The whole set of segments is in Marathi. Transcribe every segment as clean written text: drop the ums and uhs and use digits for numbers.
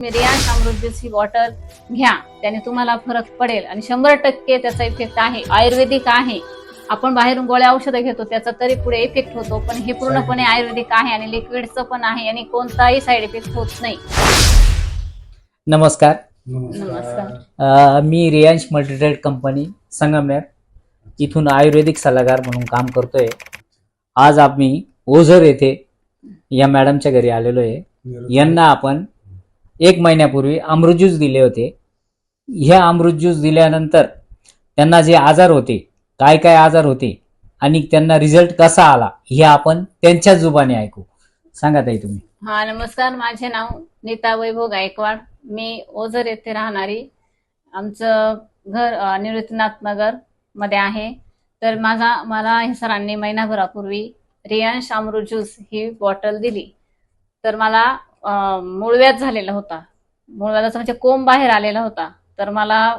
रियांश अमृत ज्यूस ही बॉटल घ्या, त्याने तुम्हाला फरक पडेल आणि 100% त्याचा इफेक्ट आहे. आयुर्वेदिक आहे. आपण बाहेरून गोळ्या औषधं घेतो त्याचा तरी पुढे इफेक्ट होतो, पण हे पूर्णपणे आयुर्वेदिक आहे आणि लिक्विडचं पण आहे आणि कोणताही साईड इफेक्ट होत नाही. नमस्कार. नमस्कार. मी रियांश मल्टीट्रेड कंपनी संगमनेर इथून आयुर्वेदिक सल्लागार म्हणून काम करतोय. आज आम्ही ओझर येथे या मॅडमच्या घरी आलेलो आहे. यांना आपण 1 महिन्यापूर्वी अमृत ज्यूस दिले होते. ह्या अमृत ज्यूस दिल्यानंतर त्यांना जे आजार होते, काय काय आजार होते आणि त्यांना रिझल्ट कसा आला हे आपण त्यांच्या जुबाने ऐकू. सांगा ताई तुम्ही. हा, नमस्कार. माझे नाव नीता वैभव गायकवाड. मी ओझर येथे राहणारी. आमचं घर निवृत्तीनाथ नगर मध्ये आहे. तर मला हे सरांनी महिनाभरापूर्वी रियांश अमृत ज्यूस ही बॉटल दिली. तर मला मूळव्याध झालेला होता. मूळव्याधाचा म्हणजे कोंब बाहेर आलेला होता. तर मला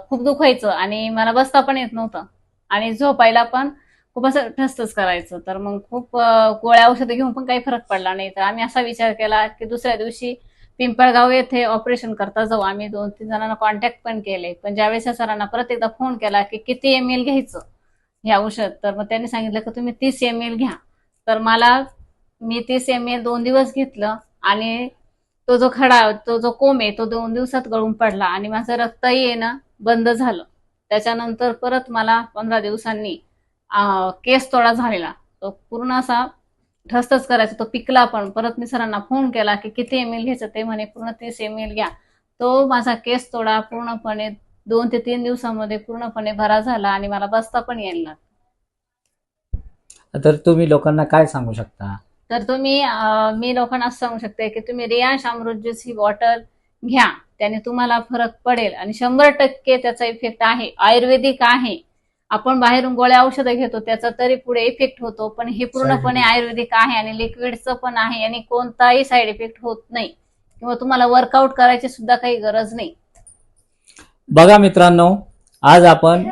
खूप दुखायचं आणि मला बसता पण येत नव्हतं आणि झोपायला पण खूप असं ठसठस करायचं. तर मग खूप गोळ्या औषधं घेऊन पण काही फरक पडला नाही. तर आम्ही असा विचार केला की दुसऱ्या दिवशी पिंपळगाव येथे ऑपरेशन करता जाऊ. आम्ही 2-3 जणांना कॉन्टॅक्ट पण केले, पण ज्यावेळेस सरांना परत एकदा फोन केला की किती ml घ्यायचं हे औषध, तर मग त्यांनी सांगितलं की तुम्ही 30 ml घ्या. तर मी 30 ml 2 दिवस घेतलं आणि तो जो कोंब आहे तो 2 दिवसात गळून पडला आणि माझं रक्तही येणं बंद झालं. त्याच्यानंतर परत मला 15 दिवसांनी केस तोडा झालेला. तो पूर्ण असा ठसठस करायचा, तो पिकला पण. परत मी सरांना फोन केला की किती ml घ्यायचं, ते म्हणे पूर्ण 30 ml घ्या. तो माझा केस तोडा पूर्णपणे 2 ते 3 दिवसामध्ये पूर्णपणे बरा झाला आणि मला बसता पण यायला लागला. तर तुम्ही लोकांना काय सांगू शकता? तर मी लोकांना असं सांगू शकते की तुम्ही रियांश अमृत ज्यूस ही बॉटल घ्या, त्याने तुम्हाला फरक पडेल आणि 100% त्याचा इफेक्ट आहे. आयुर्वेदिक आहे. आपण बाहेरून गोळ्या औषधं घेतो त्याचा तरी पुढे इफेक्ट होतो, पण हे पूर्णपणे आयुर्वेदिक आहे आणि लिक्विडचं पण आहे आणि कोणताही साईड इफेक्ट होत नाही किंवा तुम्हाला वर्कआउट करायची सुद्धा काही गरज नाही. बघा मित्रांनो, आज आपण